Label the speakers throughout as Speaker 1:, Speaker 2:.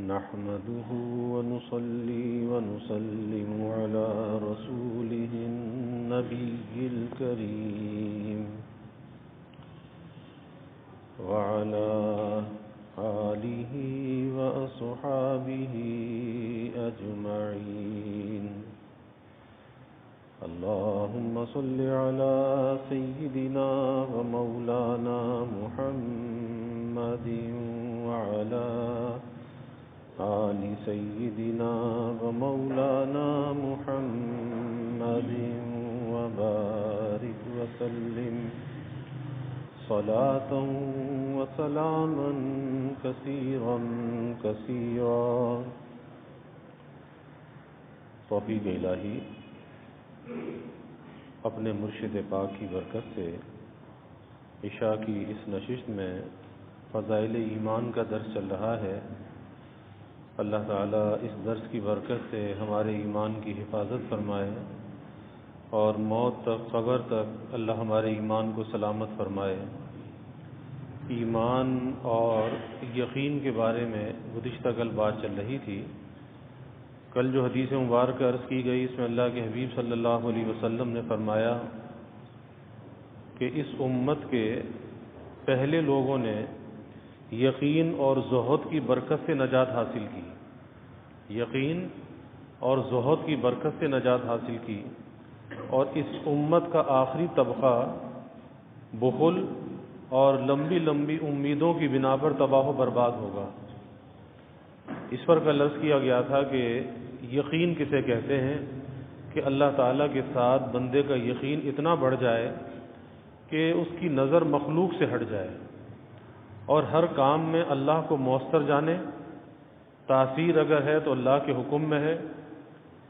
Speaker 1: نحمده ونصلي ونسلم على رسوله النبي الكريم وعلى آله وأصحابه أجمعين. اللهم صل على سيدنا ومولانا محمد وعلى آل سيدنا ومولانا محمد وبارك وسلم صلاة وسلاما كثيرا كثيرا. توفیق الہی اپنے مرشد پاک کی برکت سے عشاء کی اس نشست میں فضائل ایمان کا درس چل رہا ہے. اللہ تعالیٰ اس درس کی برکت سے ہمارے ایمان کی حفاظت فرمائے اور موت تک قبر تک اللہ ہمارے ایمان کو سلامت فرمائے. ایمان اور یقین کے بارے میں گزشتہ کل بات چل رہی تھی. کل جو حدیث مبارکہ عرض کی گئی اس میں اللہ کے حبیب صلی اللہ علیہ وسلم نے فرمایا کہ اس امت کے پہلے لوگوں نے یقین اور زہد کی برکت سے نجات حاصل کی. یقین اور زہد کی برکت سے نجات حاصل کی اور اس امت کا آخری طبقہ بخل اور لمبی لمبی امیدوں کی بنا پر تباہ و برباد ہوگا. اس پر کل عرض کیا گیا تھا کہ یقین کسے کہتے ہیں کہ اللہ تعالیٰ کے ساتھ بندے کا یقین اتنا بڑھ جائے کہ اس کی نظر مخلوق سے ہٹ جائے اور ہر کام میں اللہ کو مؤثر جانے. تاثیر اگر ہے تو اللہ کے حکم میں ہے،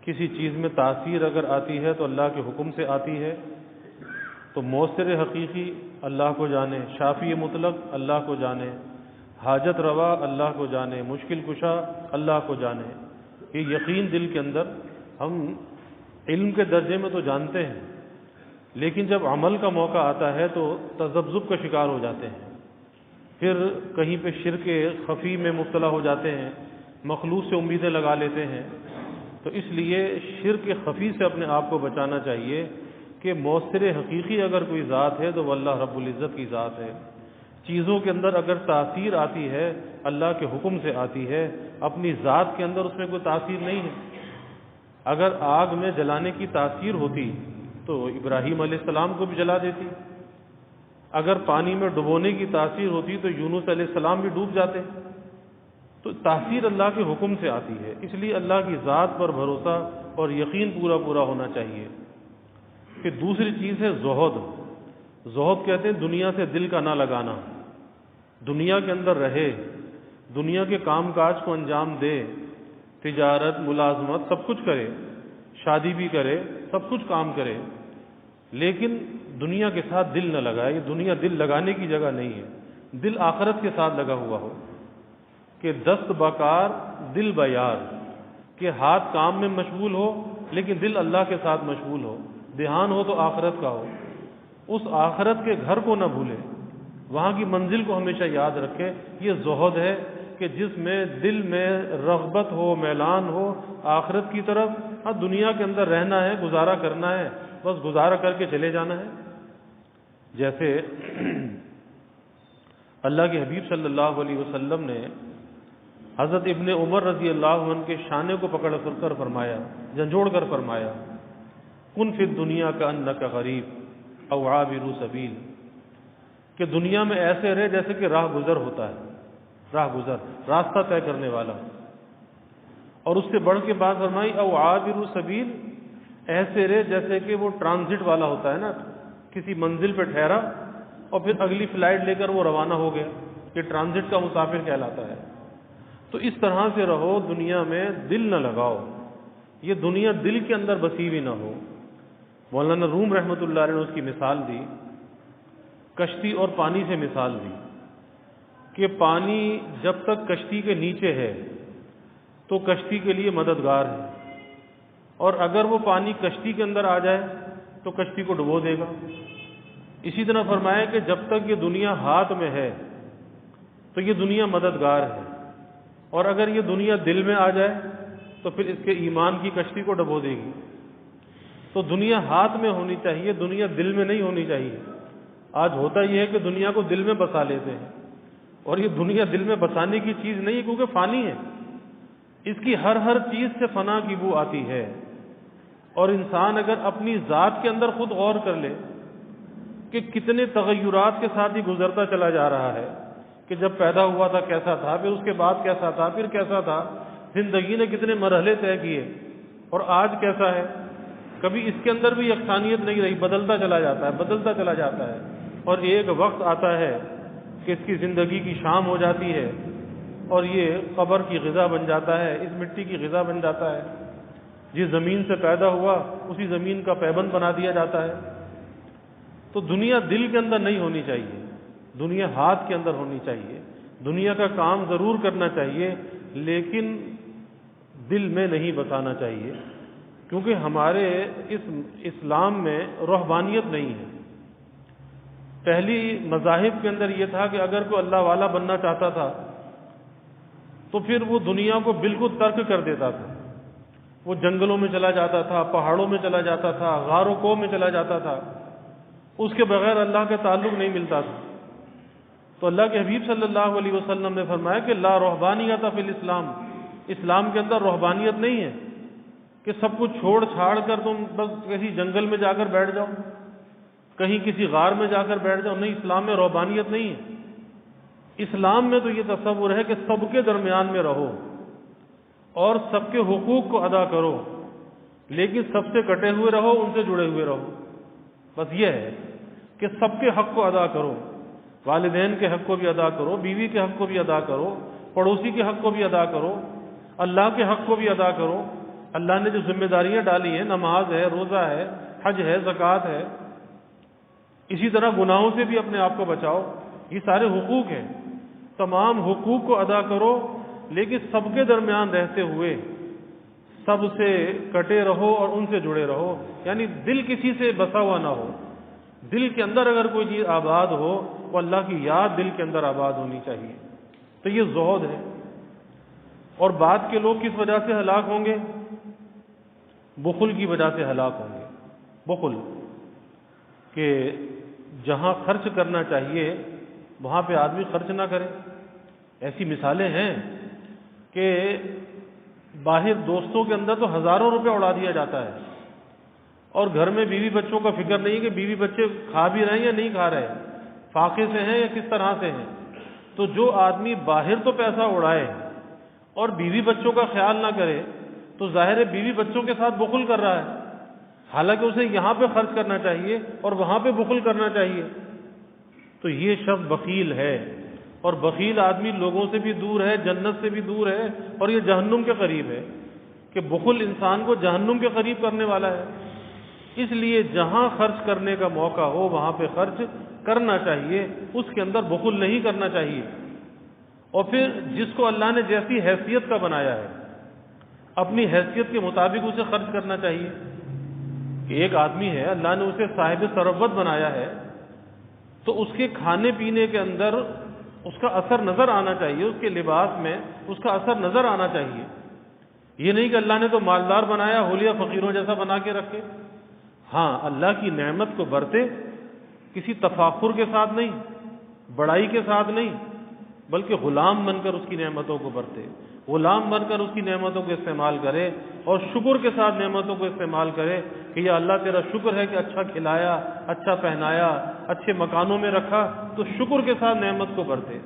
Speaker 1: کسی چیز میں تاثیر اگر آتی ہے تو اللہ کے حکم سے آتی ہے. تو مؤثر حقیقی اللہ کو جانے، شافی مطلق اللہ کو جانے، حاجت روا اللہ کو جانے، مشکل کشا اللہ کو جانے. یہ یقین دل کے اندر ہم علم کے درجے میں تو جانتے ہیں، لیکن جب عمل کا موقع آتا ہے تو تذبذب کا شکار ہو جاتے ہیں. پھر کہیں پہ شرک خفی میں مبتلا ہو جاتے ہیں، مخلوق سے امیدیں لگا لیتے ہیں. تو اس لیے شرک خفی سے اپنے آپ کو بچانا چاہیے کہ مؤثر حقیقی اگر کوئی ذات ہے تو وہ اللہ رب العزت کی ذات ہے. چیزوں کے اندر اگر تاثیر آتی ہے اللہ کے حکم سے آتی ہے، اپنی ذات کے اندر اس میں کوئی تاثیر نہیں ہے. اگر آگ میں جلانے کی تاثیر ہوتی تو ابراہیم علیہ السلام کو بھی جلا دیتی. اگر پانی میں ڈبونے کی تاثیر ہوتی تو یونس علیہ السلام بھی ڈوب جاتے. تو تاثیر اللہ کے حکم سے آتی ہے. اس لیے اللہ کی ذات پر بھروسہ اور یقین پورا پورا ہونا چاہیے. پھر دوسری چیز ہے زہد. زہد کہتے ہیں دنیا سے دل کا نہ لگانا، دنیا کے اندر رہے، دنیا کے کام کاج کو انجام دے، تجارت ملازمت سب کچھ کرے، شادی بھی کرے، سب کچھ کام کرے، لیکن دنیا کے ساتھ دل نہ لگائے. یہ دنیا دل لگانے کی جگہ نہیں ہے. دل آخرت کے ساتھ لگا ہوا ہو کہ دست بکار دل بیار، کہ ہاتھ کام میں مشغول ہو لیکن دل اللہ کے ساتھ مشغول ہو، دھیان ہو تو آخرت کا ہو. اس آخرت کے گھر کو نہ بھولے، وہاں کی منزل کو ہمیشہ یاد رکھے. یہ زہد ہے کہ جس میں دل میں رغبت ہو، میلان ہو آخرت کی طرف. ہاں دنیا کے اندر رہنا ہے، گزارا کرنا ہے، بس گزارا کر کے چلے جانا ہے. جیسے اللہ کے حبیب صلی اللہ علیہ وسلم نے حضرت ابن عمر رضی اللہ عنہ کے شانے کو پکڑ کر فرمایا، جھنجھوڑ کر فرمایا، کن فی الدنیا کأنک غریب او عابر سبیل، کہ دنیا میں ایسے رہے جیسے کہ راہ گزر ہوتا ہے، راہ گزر، راستہ طے کرنے والا. اور اس سے بڑھ کے بات فرمائی او عابر سبیل، ایسے رہے جیسے کہ وہ ٹرانزٹ والا ہوتا ہے نا، کسی منزل پہ ٹھہرا اور پھر اگلی فلائٹ لے کر وہ روانہ ہو گیا. یہ ٹرانزٹ کا مسافر کہلاتا ہے. تو اس طرح سے رہو، دنیا میں دل نہ لگاؤ، یہ دنیا دل کے اندر بسی ہوئی نہ ہو. مولانا روم رحمۃ اللہ علیہ نے اس کی مثال دی، کشتی اور پانی سے مثال دی کہ پانی جب تک کشتی کے نیچے ہے تو کشتی کے لیے مددگار ہے، اور اگر وہ پانی کشتی کے اندر آ جائے تو کشتی کو ڈبو دے گا. اسی طرح فرمایا کہ جب تک یہ دنیا ہاتھ میں ہے تو یہ دنیا مددگار ہے، اور اگر یہ دنیا دل میں آ جائے تو پھر اس کے ایمان کی کشتی کو ڈبو دے گی۔ تو دنیا ہاتھ میں ہونی چاہیے، دنیا دل میں نہیں ہونی چاہیے۔ آج ہوتا یہ ہے کہ دنیا کو دل میں بسا لیتے ہیں، اور یہ دنیا دل میں بسانے کی چیز نہیں ہے، کیونکہ فانی ہے، اس کی ہر چیز سے فنا کی بو آتی ہے۔ اور انسان اگر اپنی ذات کے اندر خود غور کر لے کہ کتنے تغیرات کے ساتھ ہی گزرتا چلا جا رہا ہے، کہ جب پیدا ہوا تھا کیسا تھا، پھر اس کے بعد کیسا تھا، پھر کیسا تھا، زندگی نے کتنے مرحلے طے کیے، اور آج کیسا ہے، کبھی اس کے اندر بھی یکسانیت نہیں رہی، بدلتا چلا جاتا ہے، بدلتا چلا جاتا ہے، اور ایک وقت آتا ہے کہ اس کی زندگی کی شام ہو جاتی ہے، اور یہ قبر کی غذا بن جاتا ہے، اس مٹی کی غذا بن جاتا ہے، جس زمین سے پیدا ہوا اسی زمین کا پیبند بنا دیا جاتا ہے۔ تو دنیا دل کے اندر نہیں ہونی چاہیے، دنیا ہاتھ کے اندر ہونی چاہیے۔ دنیا کا کام ضرور کرنا چاہیے، لیکن دل میں نہیں بسانا چاہیے، کیونکہ ہمارے اس اسلام میں روحانیت نہیں ہے۔ پہلی مذاہب کے اندر یہ تھا کہ اگر کوئی اللہ والا بننا چاہتا تھا تو پھر وہ دنیا کو بالکل ترک کر دیتا تھا، وہ جنگلوں میں چلا جاتا تھا، پہاڑوں میں چلا جاتا تھا، غار و کوہ میں چلا جاتا تھا، اس کے بغیر اللہ کا تعلق نہیں ملتا تھا۔ تو اللہ کے حبیب صلی اللہ علیہ وسلم نے فرمایا کہ لا رہبانیت فی الاسلام، اسلام کے اندر رہبانیت نہیں ہے کہ سب کچھ چھوڑ چھاڑ کر تم بس کسی جنگل میں جا کر بیٹھ جاؤ، کہیں کسی غار میں جا کر بیٹھ جاؤ، نہیں، اسلام میں رہبانیت نہیں ہے۔ اسلام میں تو یہ تصور ہے کہ سب کے درمیان میں رہو اور سب کے حقوق کو ادا کرو، لیکن سب سے کٹے ہوئے رہو، ان سے جڑے ہوئے رہو، بس یہ ہے کہ سب کے حق کو ادا کرو، والدین کے حق کو بھی ادا کرو، بیوی کے حق کو بھی ادا کرو، پڑوسی کے حق کو بھی ادا کرو، اللہ کے حق کو بھی ادا کرو۔ اللہ نے جو ذمہ داریاں ڈالی ہیں، نماز ہے، روزہ ہے، حج ہے، زکوٰۃ ہے، اسی طرح گناہوں سے بھی اپنے آپ کو بچاؤ، یہ سارے حقوق ہیں، تمام حقوق کو ادا کرو، لیکن سب کے درمیان رہتے ہوئے سب سے کٹے رہو اور ان سے جڑے رہو، یعنی دل کسی سے بسا ہوا نہ ہو۔ دل کے اندر اگر کوئی چیز آباد ہو، وہ اللہ کی یاد دل کے اندر آباد ہونی چاہیے۔ تو یہ زہد ہے۔ اور بعد کے لوگ کس وجہ سے ہلاک ہوں گے؟ بخل کی وجہ سے ہلاک ہوں گے۔ بخل، کہ جہاں خرچ کرنا چاہیے وہاں پہ آدمی خرچ نہ کرے۔ ایسی مثالیں ہیں کہ باہر دوستوں کے اندر تو ہزاروں روپے اڑا دیا جاتا ہے، اور گھر میں بیوی بچوں کا فکر نہیں کہ بیوی بچے کھا بھی رہے ہیں یا نہیں کھا رہے، فاقے سے ہیں یا کس طرح سے ہیں۔ تو جو آدمی باہر تو پیسہ اڑائے اور بیوی بچوں کا خیال نہ کرے تو ظاہر ہے بیوی بچوں کے ساتھ بخل کر رہا ہے، حالانکہ اسے یہاں پہ خرچ کرنا چاہیے اور وہاں پہ بخل کرنا چاہیے۔ تو یہ شخص بخیل ہے، اور بخیل آدمی لوگوں سے بھی دور ہے، جنت سے بھی دور ہے، اور یہ جہنم کے قریب ہے، کہ بخل انسان کو جہنم کے قریب کرنے والا ہے۔ اس لیے جہاں خرچ کرنے کا موقع ہو وہاں پہ خرچ کرنا چاہیے، اس کے اندر بخل نہیں کرنا چاہیے۔ اور پھر جس کو اللہ نے جیسی حیثیت کا بنایا ہے اپنی حیثیت کے مطابق اسے خرچ کرنا چاہیے۔ کہ ایک آدمی ہے، اللہ نے اسے صاحب ثروت بنایا ہے، تو اس کے کھانے پینے کے اندر اس کا اثر نظر آنا چاہیے، اس کے لباس میں اس کا اثر نظر آنا چاہیے۔ یہ نہیں کہ اللہ نے تو مالدار بنایا، حلیہ فقیروں جیسا بنا کے رکھے۔ ہاں، اللہ کی نعمت کو برتے، کسی تفاخر کے ساتھ نہیں، بڑائی کے ساتھ نہیں، بلکہ غلام بن کر اس کی نعمتوں کو برتے، غلام بن کر اس کی نعمتوں کو استعمال کرے، اور شکر کے ساتھ نعمتوں کو استعمال کرے کہ یا اللہ تیرا شکر ہے کہ اچھا کھلایا، اچھا پہنایا، اچھے مکانوں میں رکھا، تو شکر کے ساتھ نعمت کو برتے۔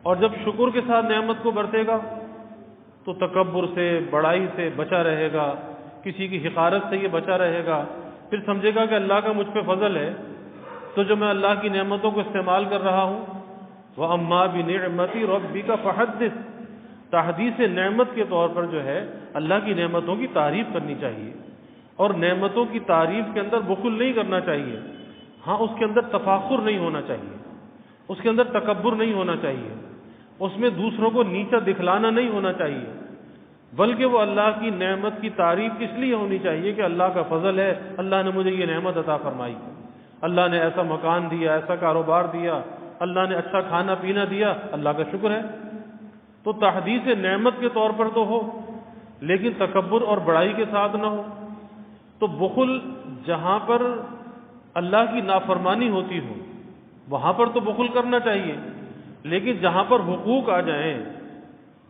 Speaker 1: اور جب شکر کے ساتھ نعمت کو برتے گا تو تکبر سے، بڑائی سے بچا رہے گا، کسی کی حقارت سے یہ بچا رہے گا، پھر سمجھے گا کہ اللہ کا مجھ پہ فضل ہے، تو جو میں اللہ کی نعمتوں کو استعمال کر رہا ہوں، وَأَمَّا بِنِعْمَتِ رَبِّكَ فَحَدِّثْ، تحدیث نعمت کے طور پر جو ہے اللہ کی نعمتوں کی تعریف کرنی چاہیے، اور نعمتوں کی تعریف کے اندر بخل نہیں کرنا چاہیے۔ ہاں، اس کے اندر تفاخر نہیں ہونا چاہیے، اس کے اندر تکبر نہیں ہونا چاہیے، اس میں دوسروں کو نیچا دکھلانا نہیں ہونا چاہیے، بلکہ وہ اللہ کی نعمت کی تعریف اس لیے ہونی چاہیے کہ اللہ کا فضل ہے، اللہ نے مجھے یہ نعمت عطا فرمائی، اللہ نے ایسا مکان دیا، ایسا کاروبار دیا، اللہ نے اچھا کھانا پینا دیا، اللہ کا شکر ہے، تو تحدیث نعمت کے طور پر تو ہو، لیکن تکبر اور بڑائی کے ساتھ نہ ہو۔ تو بخل جہاں پر اللہ کی نافرمانی ہوتی ہو وہاں پر تو بخل کرنا چاہیے، لیکن جہاں پر حقوق آ جائیں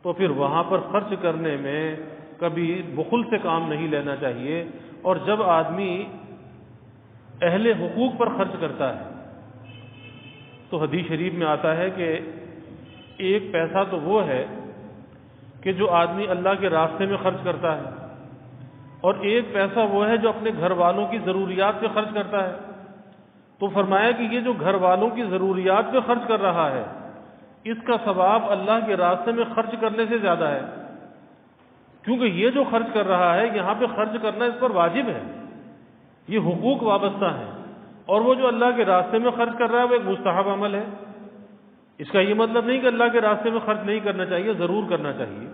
Speaker 1: تو پھر وہاں پر خرچ کرنے میں کبھی بخل سے کام نہیں لینا چاہیے۔ اور جب آدمی اہل حقوق پر خرچ کرتا ہے تو حدیث شریف میں آتا ہے کہ ایک پیسہ تو وہ ہے کہ جو آدمی اللہ کے راستے میں خرچ کرتا ہے، اور ایک پیسہ وہ ہے جو اپنے گھر والوں کی ضروریات پہ خرچ کرتا ہے۔ تو فرمایا کہ یہ جو گھر والوں کی ضروریات پہ خرچ کر رہا ہے اس کا ثواب اللہ کے راستے میں خرچ کرنے سے زیادہ ہے، کیونکہ یہ جو خرچ کر رہا ہے یہاں پہ خرچ کرنا اس پر واجب ہے، یہ حقوق وابستہ ہیں، اور وہ جو اللہ کے راستے میں خرچ کر رہا ہے وہ ایک مستحب عمل ہے۔ اس کا یہ مطلب نہیں کہ اللہ کے راستے میں خرچ نہیں کرنا چاہیے، ضرور کرنا چاہیے۔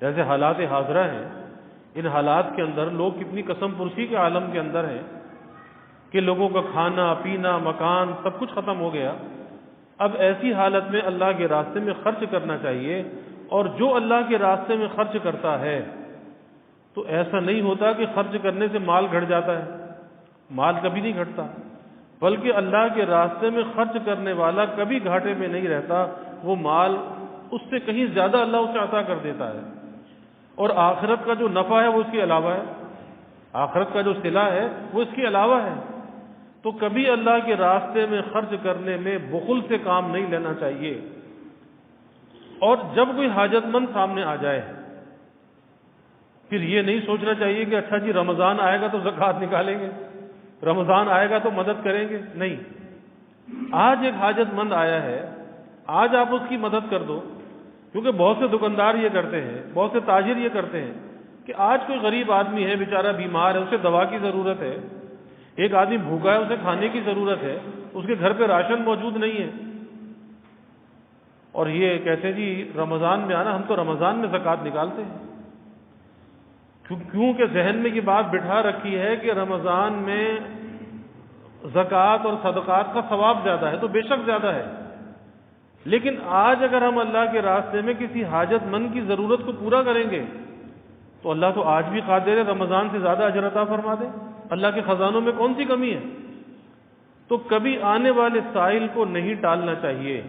Speaker 1: جیسے حالات حاضرہ ہیں، ان حالات کے اندر لوگ کتنی قسم پرسی کے عالم کے اندر ہیں کہ لوگوں کا کھانا پینا مکان سب کچھ ختم ہو گیا۔ اب ایسی حالت میں اللہ کے راستے میں خرچ کرنا چاہیے، اور جو اللہ کے راستے میں خرچ کرتا ہے تو ایسا نہیں ہوتا کہ خرچ کرنے سے مال گھٹ جاتا ہے، مال کبھی نہیں گھٹتا، بلکہ اللہ کے راستے میں خرچ کرنے والا کبھی گھاٹے میں نہیں رہتا، وہ مال اس سے کہیں زیادہ اللہ اسے عطا کر دیتا ہے، اور آخرت کا جو نفع ہے وہ اس کے علاوہ ہے، آخرت کا جو صلہ ہے وہ اس کے علاوہ ہے۔ تو کبھی اللہ کے راستے میں خرچ کرنے میں بخل سے کام نہیں لینا چاہیے۔ اور جب کوئی حاجت مند سامنے آ جائے پھر یہ نہیں سوچنا چاہیے کہ اچھا جی رمضان آئے گا تو زکوٰۃ نکالیں گے، رمضان آئے گا تو مدد کریں گے، نہیں۔ آج ایک حاجت مند آیا ہے، آج آپ اس کی مدد کر دو، کیونکہ بہت سے دکاندار یہ کرتے ہیں، بہت سے تاجر یہ کرتے ہیں کہ آج کوئی غریب آدمی ہے بیچارہ بیمار ہے، اسے دوا کی ضرورت ہے، ایک آدمی بھوکا ہے اسے کھانے کی ضرورت ہے، اس کے گھر پہ راشن موجود نہیں ہے، اور یہ کہتے ہیں جی رمضان میں آنا، ہم تو رمضان میں زکوٰۃ نکالتے ہیں، کیونکہ ذہن میں یہ بات بٹھا رکھی ہے کہ رمضان میں زکوٰۃ اور صدقات کا ثواب زیادہ ہے، تو بے شک زیادہ ہے، لیکن آج اگر ہم اللہ کے راستے میں کسی حاجت مند کی ضرورت کو پورا کریں گے تو اللہ تو آج بھی قادر ہے رمضان سے زیادہ اجر عطا فرما دے، اللہ کے خزانوں میں کون سی کمی ہے۔ تو کبھی آنے والے سائل کو نہیں ٹالنا چاہیے،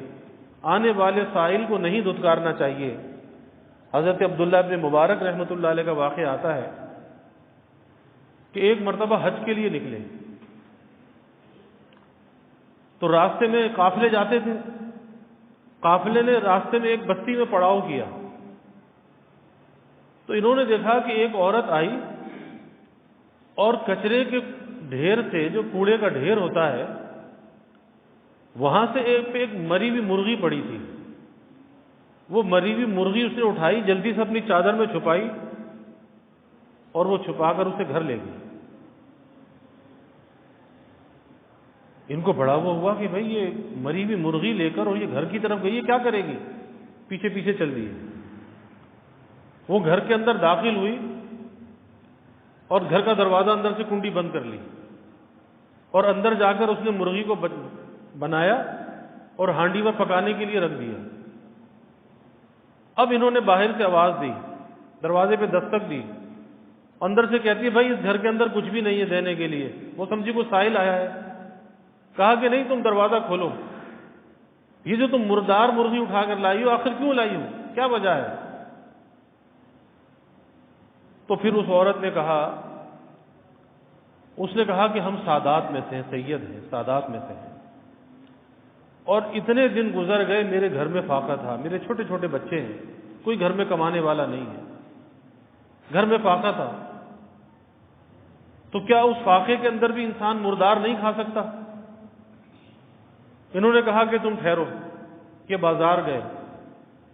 Speaker 1: آنے والے سائل کو نہیں دھتکارنا چاہیے۔ حضرت عبداللہ ابن مبارک رحمۃ اللہ علیہ کا واقعہ آتا ہے کہ ایک مرتبہ حج کے لیے نکلے تو راستے میں قافلے جاتے تھے، قافلے نے راستے میں ایک بستی میں پڑاؤ کیا، تو انہوں نے دیکھا کہ ایک عورت آئی اور کچرے کے ڈھیر سے، جو کوڑے کا ڈھیر ہوتا ہے، وہاں سے ایک مری ہوئی مرغی پڑی تھی، وہ مری ہوئی مرغی اس نے اٹھائی، جلدی سے اپنی چادر میں چھپائی اور وہ چھپا کر اسے گھر لے گئی۔ ان کو بڑا وہ ہوا کہ بھئی یہ مری ہوئی مرغی لے کر اور یہ گھر کی طرف گئی ہے، کیا کرے گی؟ پیچھے پیچھے چل دی۔ وہ گھر کے اندر داخل ہوئی اور گھر کا دروازہ اندر سے کنڈی بند کر لی، اور اندر جا کر اس نے مرغی کو بنایا اور ہانڈی میں پکانے کے لیے رکھ دیا۔ اب انہوں نے باہر سے آواز دی، دروازے پہ دستک دی، اندر سے کہتی ہے بھائی اس گھر کے اندر کچھ بھی نہیں ہے دینے کے لیے۔ وہ سمجھی کوئی سائل آیا ہے، کہا کہ نہیں، تم دروازہ کھولو، یہ جو تم مردار مرغی اٹھا کر لائی ہو آخر کیوں لائی ہو، کیا وجہ ہے؟ تو پھر اس عورت نے کہا، اس نے کہا کہ ہم سادات میں سے ہیں، سید ہیں، سادات میں سے ہیں، اور اتنے دن گزر گئے، میرے گھر میں فاقہ تھا، میرے چھوٹے چھوٹے بچے ہیں، کوئی گھر میں کمانے والا نہیں ہے، گھر میں فاقہ تھا، تو کیا اس فاقے کے اندر بھی انسان مردار نہیں کھا سکتا؟ انہوں نے کہا کہ تم ٹھہرو، کہ بازار گئے،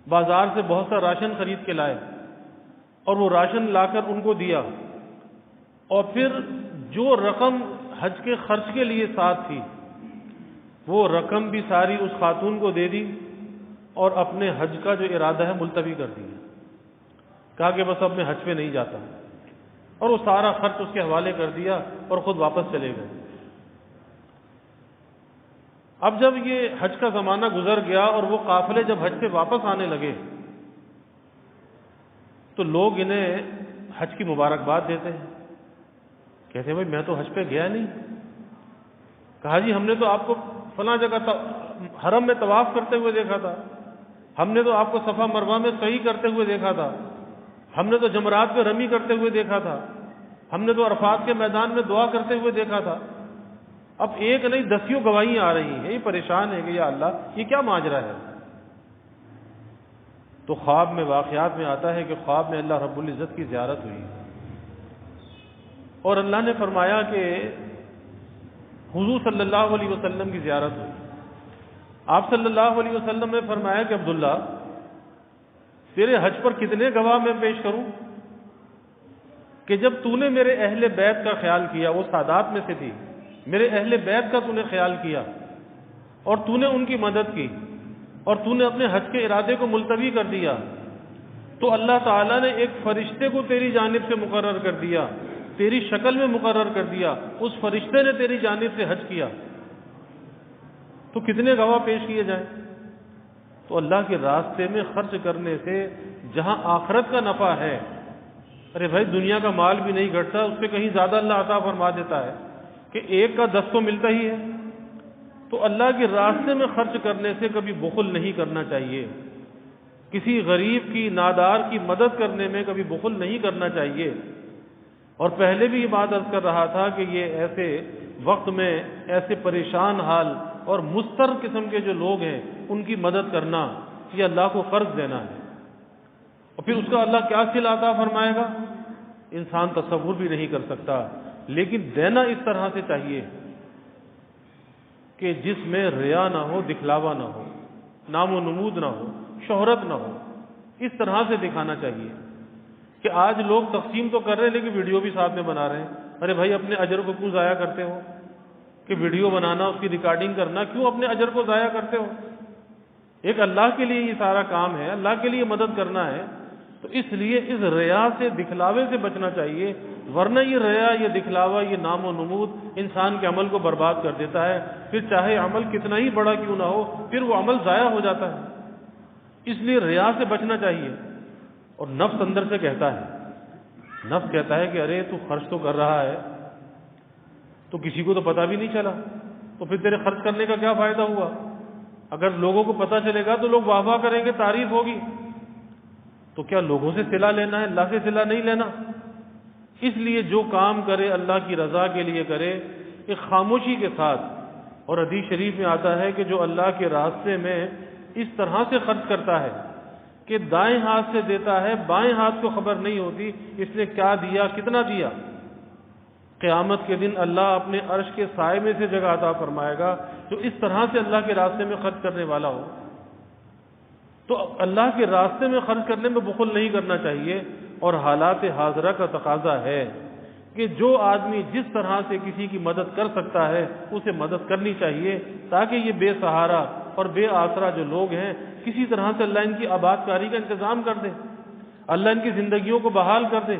Speaker 1: بازار سے بہت سا راشن خرید کے لائے اور وہ راشن لا کر ان کو دیا، اور پھر جو رقم حج کے خرچ کے لیے ساتھ تھی وہ رقم بھی ساری اس خاتون کو دے دی اور اپنے حج کا جو ارادہ ہے ملتوی کر دیا، کہا کہ بس اب میں حج پہ نہیں جاتا، اور وہ سارا خرچ اس کے حوالے کر دیا اور خود واپس چلے گئے۔ اب جب یہ حج کا زمانہ گزر گیا اور وہ قافلے جب حج سے واپس آنے لگے تو لوگ انہیں حج کی مبارکباد دیتے ہیں، کہتے ہیں بھائی میں تو حج پہ گیا نہیں. کہا جی ہم نے تو آپ کو فلاں جگہ حرم میں طواف کرتے ہوئے دیکھا تھا، ہم نے تو آپ کو صفا مروہ میں سعی کرتے ہوئے دیکھا تھا، ہم نے تو جمرات پہ رمی کرتے ہوئے دیکھا تھا، ہم نے تو عرفات کے میدان میں دعا کرتے ہوئے دیکھا تھا. اب ایک نہیں دسیوں گواہیاں آ رہی ہیں، یہ پریشان ہے کہ یا اللہ یہ کیا ماجرا ہے. تو خواب میں واقعات میں آتا ہے کہ خواب میں اللہ رب العزت کی زیارت ہوئی اور اللہ نے فرمایا کہ حضور صلی اللہ علیہ وسلم کی زیارت ہوئی. آپ صلی اللہ علیہ وسلم نے فرمایا کہ عبداللہ تیرے حج پر کتنے گواہ میں پیش کروں کہ جب تو نے میرے اہل بیت کا خیال کیا، وہ سادات میں سے تھی، میرے اہل بیت کا تو نے خیال کیا اور تو نے ان کی مدد کی اور تو نے اپنے حج کے ارادے کو ملتوی کر دیا، تو اللہ تعالیٰ نے ایک فرشتے کو تیری جانب سے مقرر کر دیا، تیری شکل میں مقرر کر دیا، اس فرشتے نے تیری جانب سے حج کیا. تو کتنے گواہ پیش کیے جائیں؟ تو اللہ کے راستے میں خرچ کرنے سے جہاں آخرت کا نفع ہے، ارے بھائی دنیا کا مال بھی نہیں گھٹتا، اس پہ کہیں زیادہ اللہ عطا فرما دیتا ہے کہ 1 کا 10 تو ملتا ہی ہے. تو اللہ کے راستے میں خرچ کرنے سے کبھی بخل نہیں کرنا چاہیے، کسی غریب کی نادار کی مدد کرنے میں کبھی بخل نہیں کرنا چاہیے. اور پہلے بھی یہ بات عرض کر رہا تھا کہ یہ ایسے وقت میں ایسے پریشان حال اور مضطر قسم کے جو لوگ ہیں ان کی مدد کرنا یہ اللہ کو قرض دینا ہے، اور پھر اس کا اللہ کیا صلہ عطا فرمائے گا انسان تصور بھی نہیں کر سکتا. لیکن دینا اس طرح سے چاہیے کہ جس میں ریا نہ ہو، دکھلاوا نہ ہو، نام و نمود نہ ہو، شہرت نہ ہو. اس طرح سے دکھانا چاہیے کہ آج لوگ تقسیم تو کر رہے ہیں لیکن ویڈیو بھی ساتھ میں بنا رہے ہیں. ارے بھائی اپنے اجر کو کیوں ضائع کرتے ہو؟ کہ ویڈیو بنانا، اس کی ریکارڈنگ کرنا، کیوں اپنے اجر کو ضائع کرتے ہو؟ ایک اللہ کے لیے یہ سارا کام ہے، اللہ کے لیے مدد کرنا ہے. تو اس لیے اس ریا سے، دکھلاوے سے بچنا چاہیے، ورنہ یہ ریا، یہ دکھلاوا، یہ نام و نمود انسان کے عمل کو برباد کر دیتا ہے. پھر چاہے عمل کتنا ہی بڑا کیوں نہ ہو، پھر وہ عمل ضائع ہو جاتا ہے. اس لیے ریا سے بچنا چاہیے. اور نفس اندر سے کہتا ہے، نفس کہتا ہے کہ ارے تو خرچ تو کر رہا ہے تو کسی کو تو پتہ بھی نہیں چلا، تو پھر تیرے خرچ کرنے کا کیا فائدہ ہوا؟ اگر لوگوں کو پتہ چلے گا تو لوگ واہ واہ کریں گے، تعریف ہوگی. تو کیا لوگوں سے صلہ لینا ہے، اللہ سے صلہ نہیں لینا؟ اس لیے جو کام کرے اللہ کی رضا کے لیے کرے، ایک خاموشی کے ساتھ. اور حدیث شریف میں آتا ہے کہ جو اللہ کے راستے میں اس طرح سے خرچ کرتا ہے کہ دائیں ہاتھ سے دیتا ہے، بائیں ہاتھ کو خبر نہیں ہوتی اس نے کیا دیا، کتنا دیا، قیامت کے دن اللہ اپنے عرش کے سائے میں سے جگہ عطا فرمائے گا جو اس طرح سے اللہ کے راستے میں خرچ کرنے والا ہو. تو اللہ کے راستے میں خرچ کرنے میں بخل نہیں کرنا چاہیے. اور حالات حاضرہ کا تقاضا ہے کہ جو آدمی جس طرح سے کسی کی مدد کر سکتا ہے اسے مدد کرنی چاہیے، تاکہ یہ بے سہارا اور بے آسرا جو لوگ ہیں کسی طرح سے اللہ ان کی آباد کاری کا انتظام کر دے، اللہ ان کی زندگیوں کو بحال کر دے.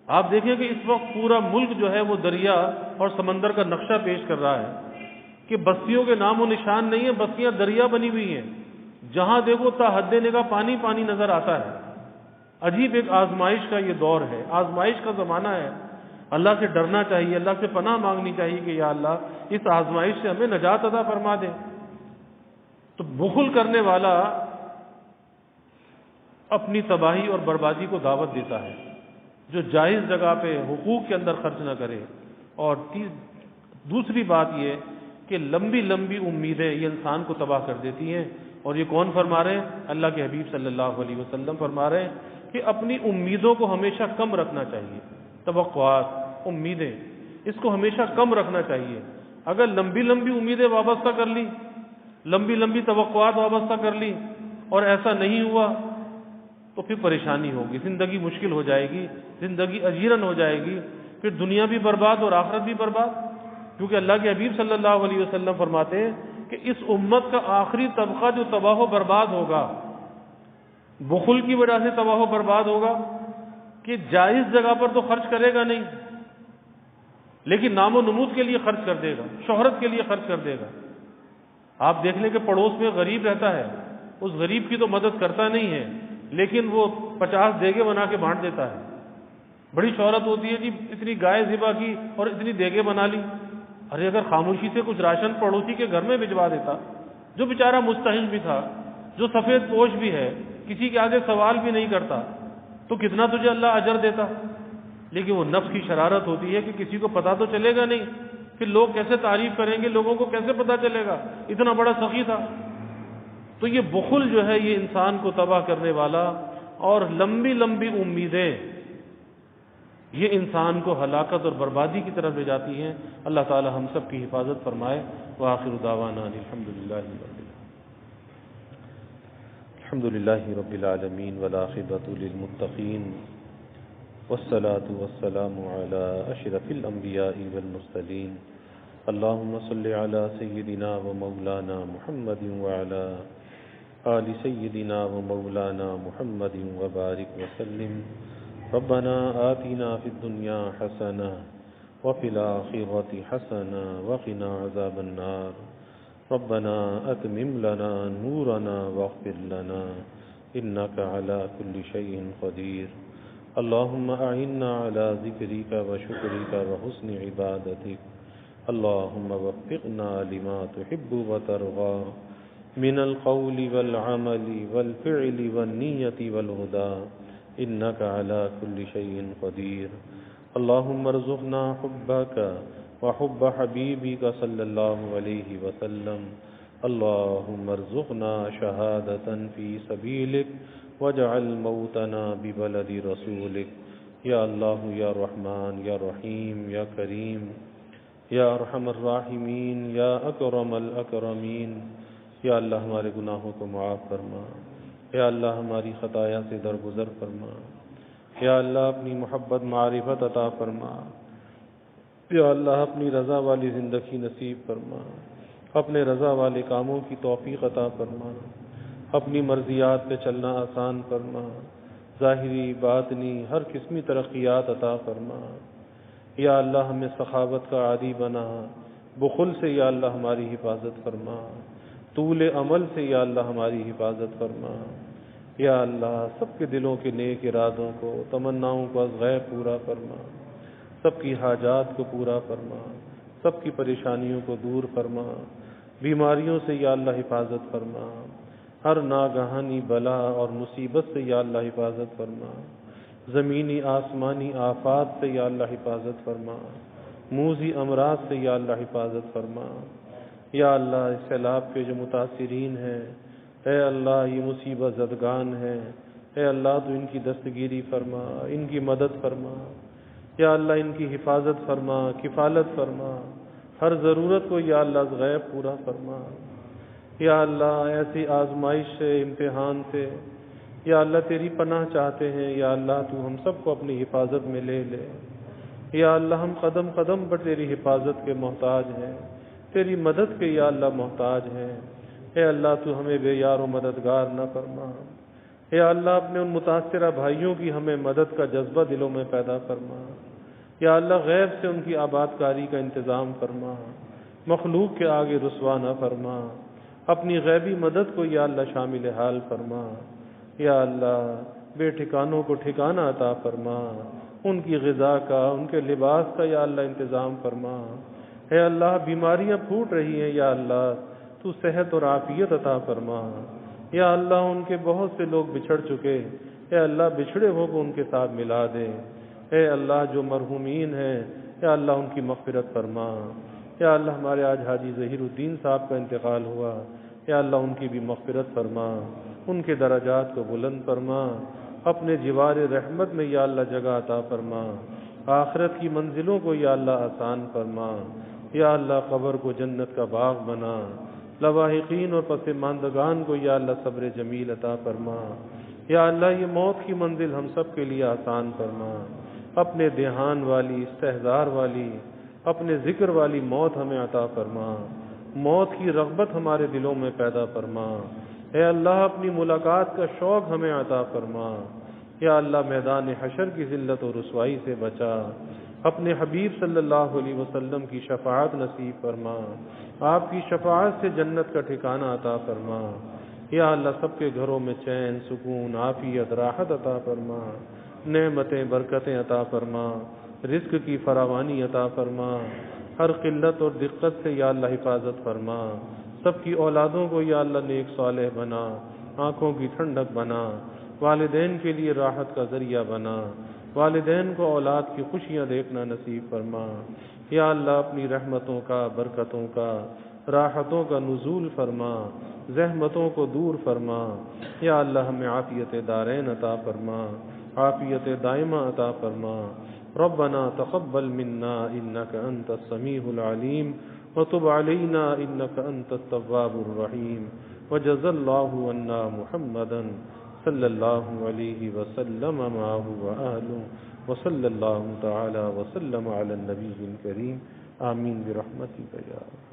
Speaker 1: آپ دیکھیں کہ اس وقت پورا ملک جو ہے وہ دریا اور سمندر کا نقشہ پیش کر رہا ہے کہ بستیوں کے نام و نشان نہیں ہیں، بستیاں دریا بنی ہوئی ہیں، جہاں دیکھو تا حد نگاہ پانی پانی نظر آتا ہے. عجیب ایک آزمائش کا یہ دور ہے، آزمائش کا زمانہ ہے. اللہ سے ڈرنا چاہیے، اللہ سے پناہ مانگنی چاہیے کہ یا اللہ اس آزمائش سے ہمیں نجات عطا فرما دے. تو بخل کرنے والا اپنی تباہی اور بربادی کو دعوت دیتا ہے، جو جائز جگہ پہ حقوق کے اندر خرچ نہ کرے. اور دوسری بات یہ کہ لمبی لمبی امیدیں یہ انسان کو تباہ کر دیتی ہیں. اور یہ کون فرما رہے ہیں؟ اللہ کے حبیب صلی اللہ علیہ وسلم فرما رہے ہیں کہ اپنی امیدوں کو ہمیشہ کم رکھنا چاہیے. توقعات، امیدیں، اس کو ہمیشہ کم رکھنا چاہیے. اگر لمبی لمبی امیدیں وابستہ کر لی، لمبی لمبی توقعات وابستہ کر لی اور ایسا نہیں ہوا تو پھر پریشانی ہوگی، زندگی مشکل ہو جائے گی، زندگی اجیرن ہو جائے گی، پھر دنیا بھی برباد اور آخرت بھی برباد. کیونکہ اللہ کے حبیب صلی اللہ علیہ وسلم فرماتے ہیں کہ اس امت کا آخری طبقہ جو تباہ و برباد ہوگا بخل کی وجہ سے تباہ و برباد ہوگا کہ جائز جگہ پر تو خرچ کرے گا نہیں، لیکن نام و نمود کے لیے خرچ کر دے گا، شہرت کے لیے خرچ کر دے گا. آپ دیکھ لیں کہ پڑوس میں غریب رہتا ہے، اس غریب کی تو مدد کرتا نہیں ہے، لیکن وہ 50 دیگیں بنا کے بانٹ دیتا ہے۔ بڑی شہرت ہوتی ہے جی اتنی گائے ذبح کی اور اتنی دیگیں بنا لی۔ ارے اگر خاموشی سے کچھ راشن پڑوسی کے گھر میں بھجوا دیتا، جو بیچارہ مستحق بھی تھا، جو سفید پوش بھی ہے، کسی کے آگے سوال بھی نہیں کرتا، تو کتنا تجھے اللہ اجر دیتا۔ لیکن وہ نفس کی شرارت ہوتی ہے کہ کسی کو پتا تو چلے گا نہیں، پھر لوگ کیسے تعریف کریں گے، لوگوں کو کیسے پتا چلے گا اتنا بڑا سخی تھا۔ تو یہ بخل جو ہے یہ انسان کو تباہ کرنے والا، اور لمبی لمبی امیدیں یہ انسان کو ہلاکت اور بربادی کی طرف لے جاتی ہیں۔ اللہ تعالی ہم سب کی حفاظت فرمائے۔ وآخر دعوانا الحمد للہ رب العالمین والعاقبۃ للمتقین والصلاة والسلام علی اشرف الانبیاء والمرسلین اللہم صل علی سیدنا و مولانا محمد وعلی آل سیدنا و مولانا محمد وبارک وسلم ربنا آتنا فی الدنیا حسنہ وفی الآخرۃ حسنہ وقنا عذاب النار ربنا اتمم لنا نورنا واغفر لنا انک علی کل شیء قدیر اللہم اعنا علی ذکرک وشکرک وحسن عبادتک اللہم وفقنا لما تحب وترضى من القول والعمل والفعل والنیة والہدى انک علی کل شیء قدیر اللہم ارزقنا حبک وحب حبیبک صلی اللہ علیہ وسلم اللہم ارزقنا شہادۃ فی سبیلک واجعل موتنا ببلد رسولک یا اللہ یا رحمان یا رحیم یا کریم یا ارحم الراحمین یا اکرم الاکرمین۔ یا اللہ ہمارے گناہوں کو معاف فرما، یا اللہ ہماری خطایا سے درگزر فرما، یا اللہ اپنی محبت معرفت عطا فرما، یا اللہ اپنی رضا والی زندگی نصیب فرما، اپنے رضا والے کاموں کی توفیق عطا فرما، اپنی مرضیات پہ چلنا آسان فرما، ظاہری باطنی ہر قسمی ترقیات عطا فرما۔ یا اللہ ہمیں سخاوت کا عادی بنا، بخل سے یا اللہ ہماری حفاظت فرما، طول عمل سے یا اللہ ہماری حفاظت فرما۔ یا اللہ سب کے دلوں کے نیک ارادوں کو، تمناؤں کو از غیب پورا فرما، سب کی حاجات کو پورا فرما، سب کی پریشانیوں کو دور فرما، بیماریوں سے یا اللہ حفاظت فرما، ہر ناگہانی بلا اور مصیبت سے یا اللہ حفاظت فرما، زمینی آسمانی آفات سے یا اللہ حفاظت فرما، موذی امراض سے یا اللہ حفاظت فرما۔ یا اللہ اس سیلاب کے جو متاثرین ہیں، اے اللہ یہ مصیبت زدگان ہیں، اے اللہ تو ان کی دستگیری فرما، ان کی مدد فرما، یا اللہ ان کی حفاظت فرما، کفالت فرما، ہر ضرورت کو یا اللہ از غیب پورا فرما۔ یا اللہ ایسی آزمائش سے، امتحان سے یا اللہ تیری پناہ چاہتے ہیں، یا اللہ تو ہم سب کو اپنی حفاظت میں لے لے۔ یا اللہ ہم قدم قدم پر تیری حفاظت کے محتاج ہیں، تیری مدد کے یا اللہ محتاج ہیں۔ اے اللہ تو ہمیں بے یار و مددگار نہ فرما۔ اے اللہ اپنے ان متاثرہ بھائیوں کی ہمیں مدد کا جذبہ دلوں میں پیدا فرما۔ یا اللہ غیب سے ان کی آباد کاری کا انتظام فرما، مخلوق کے آگے رسوا نہ فرما، اپنی غیبی مدد کو یا اللہ شامل حال فرما۔ یا اللہ بے ٹھکانوں کو ٹھکانہ عطا فرما، ان کی غذا کا، ان کے لباس کا یا اللہ انتظام فرما۔ اے اللہ بیماریاں پھوٹ رہی ہیں، یا اللہ تو صحت اور عافیت عطا فرما۔ یا اللہ ان کے بہت سے لوگ بچھڑ چکے، اے اللہ بچھڑے ہو کو ان کے ساتھ ملا دے۔ اے اللہ جو مرحومین ہیں، یا اللہ ان کی مغفرت فرما۔ یا اللہ ہمارے آج حاجی ظہیر الدین صاحب کا انتقال ہوا، یا اللہ ان کی بھی مغفرت فرما، ان کے درجات کو بلند فرما، اپنے جوار رحمت میں یا اللہ جگہ عطا فرما، آخرت کی منزلوں کو یا اللہ آسان فرما۔ یا اللہ قبر کو جنت کا باغ بنا، لواحقین اور پسماندگان کو یا اللہ صبر جمیل عطا فرما۔ یا اللہ یہ موت کی منزل ہم سب کے لیے آسان فرما، اپنے دھیان والی، استحضار والی، اپنے ذکر والی موت ہمیں عطا فرما، موت کی رغبت ہمارے دلوں میں پیدا فرما۔ اے اللہ اپنی ملاقات کا شوق ہمیں عطا فرما۔ یا اللہ میدان حشر کی ذلت و رسوائی سے بچا۔ اپنے حبیب صلی اللہ علیہ وسلم کی شفاعت نصیب فرما، آپ کی شفاعت سے جنت کا ٹھکانہ عطا فرما۔ یا اللہ سب کے گھروں میں چین، سکون، عافیت، راحت عطا فرما، نعمتیں، برکتیں عطا فرما، رزق کی فراوانی عطا فرما، ہر قلت اور دقت سے یا اللہ حفاظت فرما، سب کی اولادوں کو یا اللہ نیک صالح بنا، آنکھوں کی ٹھنڈک بنا، والدین کے لیے راحت کا ذریعہ بنا، والدین کو اولاد کی خوشیاں دیکھنا نصیب فرما۔ یا اللہ اپنی رحمتوں کا، برکتوں کا، راحتوں کا نزول فرما، زحمتوں کو دور فرما۔ یا اللہ ہمیں عافیت دارین عطا فرما، عافیت دائمہ عطا فرما۔ ربنا تقبل منا انك انت السميع العليم وتب علينا انك انت التواب الرحيم وجزى الله عنا محمدا صلى الله عليه وسلم معه وآله وصلى الله تعالى وسلم على النبي الكريم آمين برحمتك يا رب۔